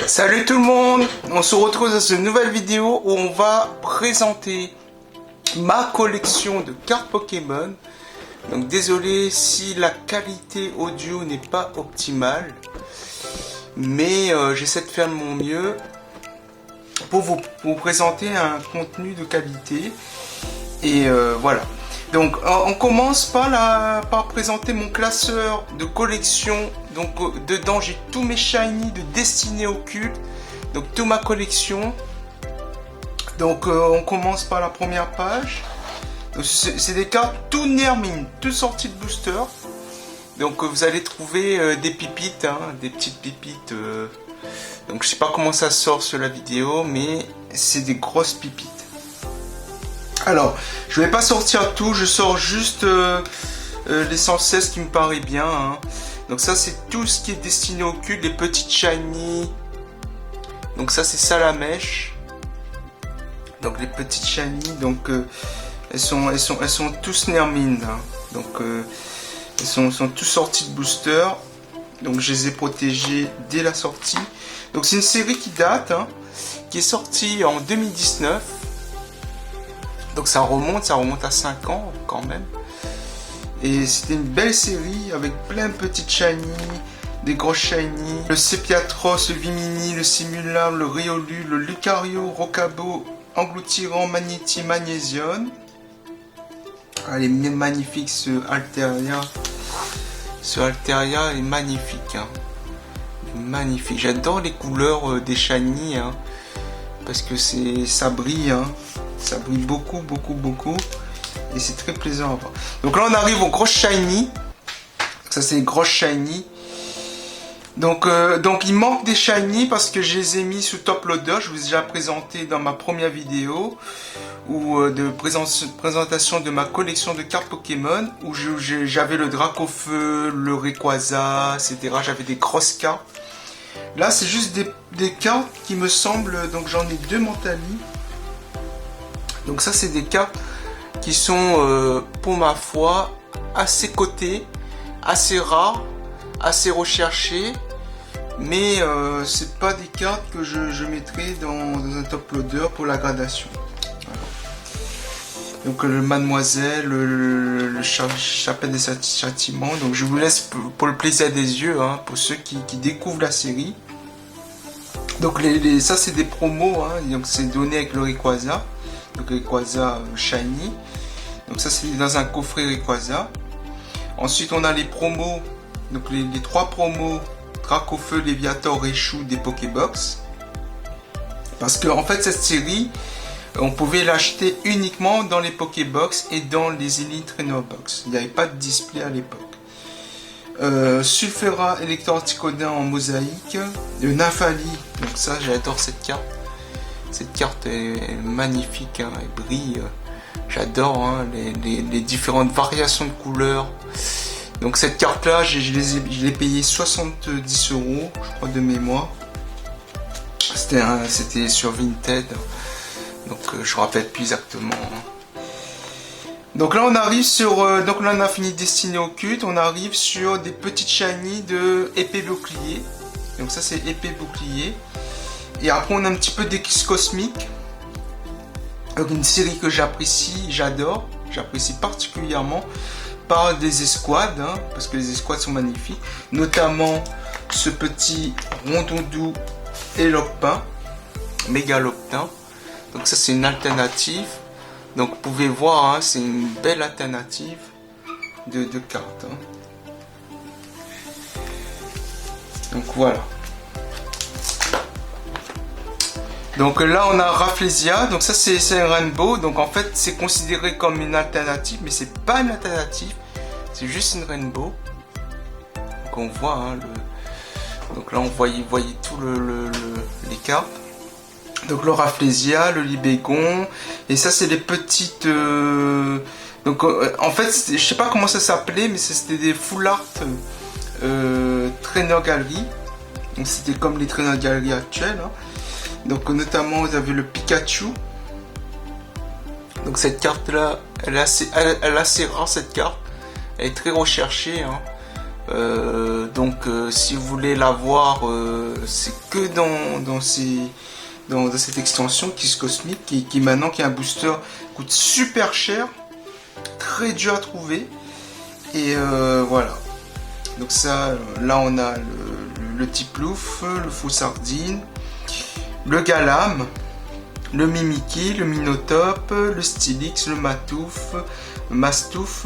Salut tout le monde, on se retrouve dans une nouvelle vidéo où on va présenter ma collection de cartes Pokémon. Donc désolé si la qualité audio n'est pas optimale, mais j'essaie de faire de mon mieux pour vous présenter un contenu de qualité. Et voilà. Donc on commence par présenter mon classeur de collection. Donc dedans j'ai tous mes shiny de Destinée Occulte, donc toute ma collection. Donc on commence par la première page. C'est des cartes tout Nermine, tout sorties de booster. Donc vous allez trouver des pipites, hein, des petites pipites. Donc je sais pas comment ça sort sur la vidéo, mais c'est des grosses pipites. Alors, je vais pas sortir tout, je sors juste les 116 qui me paraît bien. Hein. Donc ça, c'est tout ce qui est Destinée Occulte, les petites shiny. Donc ça, c'est Salamèche. Donc les petites shiny, donc elles sont tous Nermine. Hein. Donc elles sont tous sorties de booster. Donc je les ai protégées dès la sortie. Donc c'est une série qui date, hein, qui est sortie en 2019. Donc ça remonte à 5 ans quand même. Et c'était une belle série avec plein de petites shiny, des grosses shiny. Le Sépiatros, le Vimini, le Simulable, le Riolu, le Lucario, Rocabo, Engloutirant, Magnéti, Magnésion. Ah, elle est magnifique ce Altaria. Ce Altaria est magnifique. Hein. Magnifique. J'adore les couleurs des shiny. Hein, parce que ça brille. Hein. Ça brille beaucoup. Et c'est très plaisant à voir. Donc là on arrive aux grosses shiny. Ça c'est les grosses shiny. Donc il manque des shiny parce que je les ai mis sous top loader. Je vous ai déjà présenté dans ma première vidéo de présentation de ma collection de cartes Pokémon. Où j'avais le Dracofeu, le Rayquaza, etc. J'avais des grosses cartes. Là c'est juste des cartes qui me semblent. Donc j'en ai deux Mentali. Donc ça c'est des cartes qui sont pour ma foi assez cotées, assez rares, assez recherchées, mais c'est pas des cartes que je mettrai dans un top loader pour la gradation. Voilà. Donc le Mademoiselle, le Chapelle des Châtiments. Donc je vous laisse pour le plaisir des yeux, hein, pour ceux qui découvrent la série. Donc ça c'est des promos, hein, donc c'est donné avec le Rayquaza. Donc Rayquaza shiny. Donc ça c'est dans un coffret Rayquaza. Ensuite on a les promos. Donc les trois promos Dracofeu, Léviator, Raichu des Pokébox. Parce que en fait cette série on pouvait l'acheter uniquement dans les Pokébox et dans les Elite Trainer Box. Il n'y avait pas de display à l'époque. Sulfera Electro-Articodin en mosaïque. Le Nymphali. Donc ça j'adore cette carte. Cette carte est magnifique, hein, elle brille. J'adore hein, les différentes variations de couleurs. Donc cette carte là, je l'ai payé 70 €, je crois, de mémoire. C'était sur Vinted. Donc je ne rappelle plus exactement. Hein. Donc là on arrive sur. Donc là on a fini Destinée Occulte. On arrive sur des petites shiny de épée bouclier. Donc ça c'est épée bouclier. Et après on a un petit peu d'X Cosmique. Donc une série que j'apprécie, j'adore, j'apprécie particulièrement par des escouades, hein, parce que les escouades sont magnifiques. Notamment ce petit Rondoudou et Lopin, Mégalopin. Donc ça c'est une alternative. Donc vous pouvez voir, hein, c'est une belle alternative de cartes. Hein. Donc voilà. Donc là on a Rafflesia, donc ça c'est un rainbow, donc en fait c'est considéré comme une alternative, mais c'est pas une alternative, c'est juste une rainbow. Donc on voit, hein, donc là on voyait tout les cartes. Donc le Rafflesia, le Libégon, et ça c'est les petites... Donc en fait je sais pas comment ça s'appelait, mais c'était des full art trainer gallery, donc c'était comme les trainer gallery actuels. Hein. Donc notamment vous avez le Pikachu. Donc cette carte là, elle est assez rare cette carte. Elle est très recherchée. Hein. Donc si vous voulez l'avoir, c'est que dans cette extension Kiss Cosmic qui maintenant qui est un booster, coûte super cher, très dur à trouver. Et voilà. Donc ça, là on a le Tiplouf, le Faux Sardine, le Galam, le Mimikyu, le Minotape, le Stylix, le Mastouf,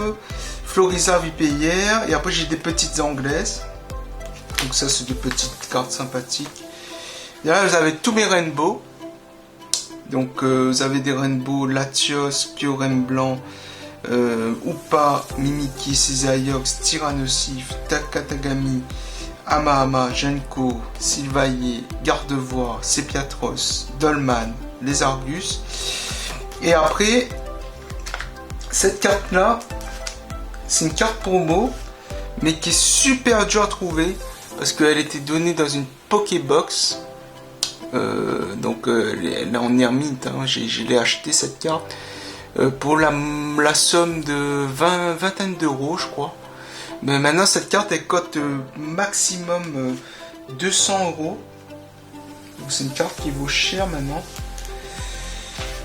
Floriza Vipéière, et après j'ai des petites anglaises. Donc ça c'est des petites cartes sympathiques. Et là vous avez tous mes rainbows. Donc vous avez des rainbows Latios, Pyorem blanc, Upa, Mimikyu, Cisaiox, Tyrannosif, Takatagami, Amahama, Genko, Sylvaïe, Gardevoir, Sepiatros, Dolman, les Argus. Et après, cette carte là, c'est une carte promo, mais qui est super dure à trouver parce qu'elle était donnée dans une Pokébox. Donc là on est en mint, hein. Je l'ai acheté cette carte pour la somme de vingtaine d'euros je crois. Mais maintenant cette carte elle cote maximum 200 euros. Donc c'est une carte qui vaut cher maintenant.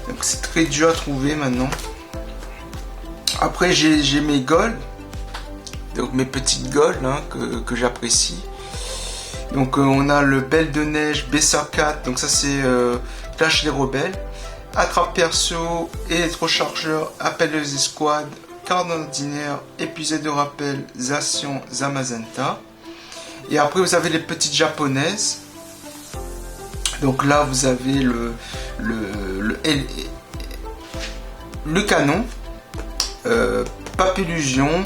Donc c'est très dur à trouver maintenant. Après j'ai mes gold. Donc mes petites gold hein, que j'apprécie. Donc on a le Belle de Neige B104, donc ça c'est Clash des Rebelles, Attrape Perso, Électrochargeur, Appel aux Escouades, Carte ordinaire, Épisode de rappel, Zacian, Zamazenta. Et après vous avez les petites japonaises. Donc là vous avez le canon, Papillusion.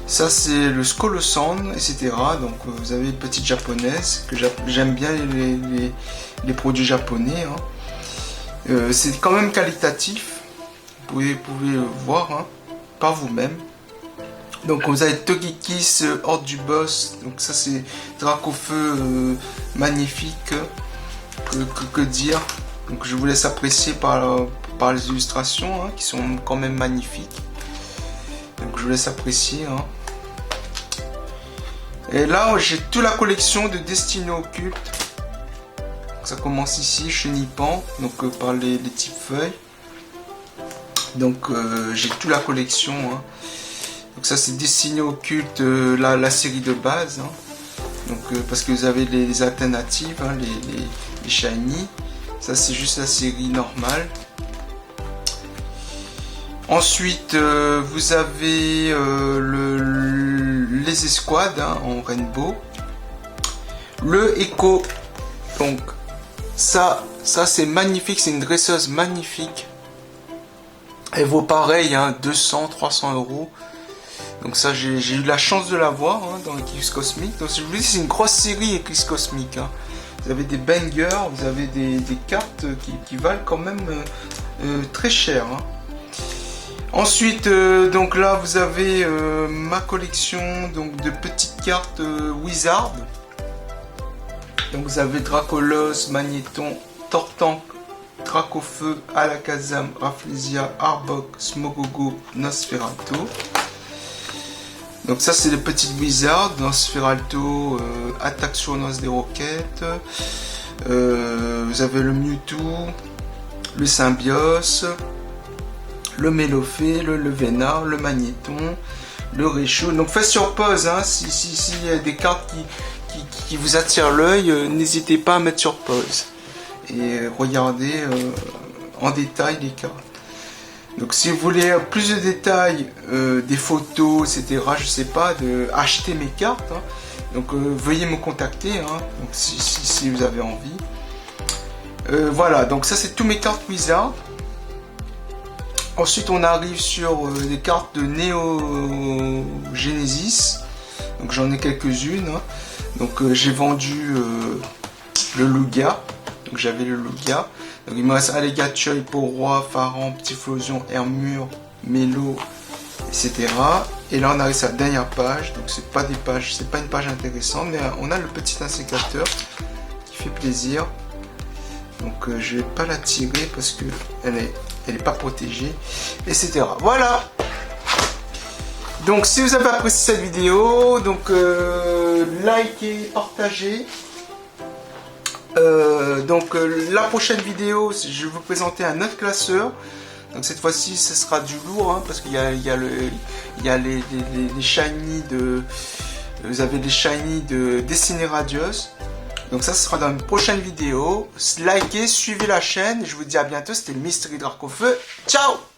Ça c'est le Skolosan, etc. Donc vous avez les petites japonaises, que j'aime bien les produits japonais. Hein. C'est quand même qualitatif, vous pouvez voir hein, par vous-même. Donc vous avez Togekis, Horde du Boss, donc ça c'est Dracofeu magnifique, que dire. Donc je vous laisse apprécier par les illustrations hein, qui sont quand même magnifiques. Donc je vous laisse apprécier. Hein. Et là j'ai toute la collection de Destiné Occulte. Ça commence ici, Chenipan, donc par les types feuilles. Donc j'ai toute la collection. Hein. Donc ça c'est Destiné Occulte, la série de base. Hein. Donc parce que vous avez les alternatives, hein, les shiny. Ça c'est juste la série normale. Ensuite, vous avez les escouades hein, en rainbow. Le Echo. Donc, ça c'est magnifique. C'est une dresseuse magnifique. Elle vaut pareil, hein, 200, 300 euros. Donc ça, j'ai eu la chance de l'avoir hein, dans Eclipse Cosmic. Donc je vous dis, c'est une grosse série Eclipse Cosmic. Hein. Vous avez des bangers, vous avez des cartes qui valent quand même très cher. Hein. Ensuite, donc là vous avez ma collection donc, de petites cartes Wizard. Donc vous avez Dracolos, Magnéton, Tortank, Dracofeu, Alakazam, Rafflesia, Arbok, Smogogo, Nosferatu. Donc ça c'est les petites Wizards, Nosferatu, attaque sournoise des roquettes. Vous avez le Mewtwo, le Symbios, le Mélophée, le Vénard, le Magnéton, le Réchaud. Donc faites sur pause, hein, s'il y a des cartes qui vous attirent l'œil, n'hésitez pas à mettre sur pause et regardez en détail les cartes. Donc si vous voulez plus de détails, des photos, etc., je sais pas, acheter mes cartes, hein, donc veuillez me contacter, hein, donc, si vous avez envie. Voilà, donc ça c'est tous mes cartes Wizard. Ensuite on arrive sur des cartes de Neo Genesis. Donc j'en ai quelques-unes. Hein. Donc j'ai vendu le Lugia. Donc j'avais le Lugia. Donc il me reste Allégachoy, Pau-Roi, Pharaon, Petit Flosion, Hermure, Mélo, etc. Et là on arrive à la dernière page. Donc c'est pas des pages, c'est pas une page intéressante, mais on a le petit insécateur qui fait plaisir. Donc je vais pas la tirer parce que elle est pas protégée, etc. Voilà. Donc si vous avez apprécié cette vidéo, donc likez, partagez. La prochaine vidéo, je vais vous présenter un autre classeur. Donc cette fois-ci, ce sera du lourd, hein, parce qu'il y a les shiny de... Vous avez les shiny de Destiny Radios. Donc ça, ce sera dans une prochaine vidéo. Likez, suivez la chaîne. Je vous dis à bientôt. C'était le Mystery Drac au feu. Ciao!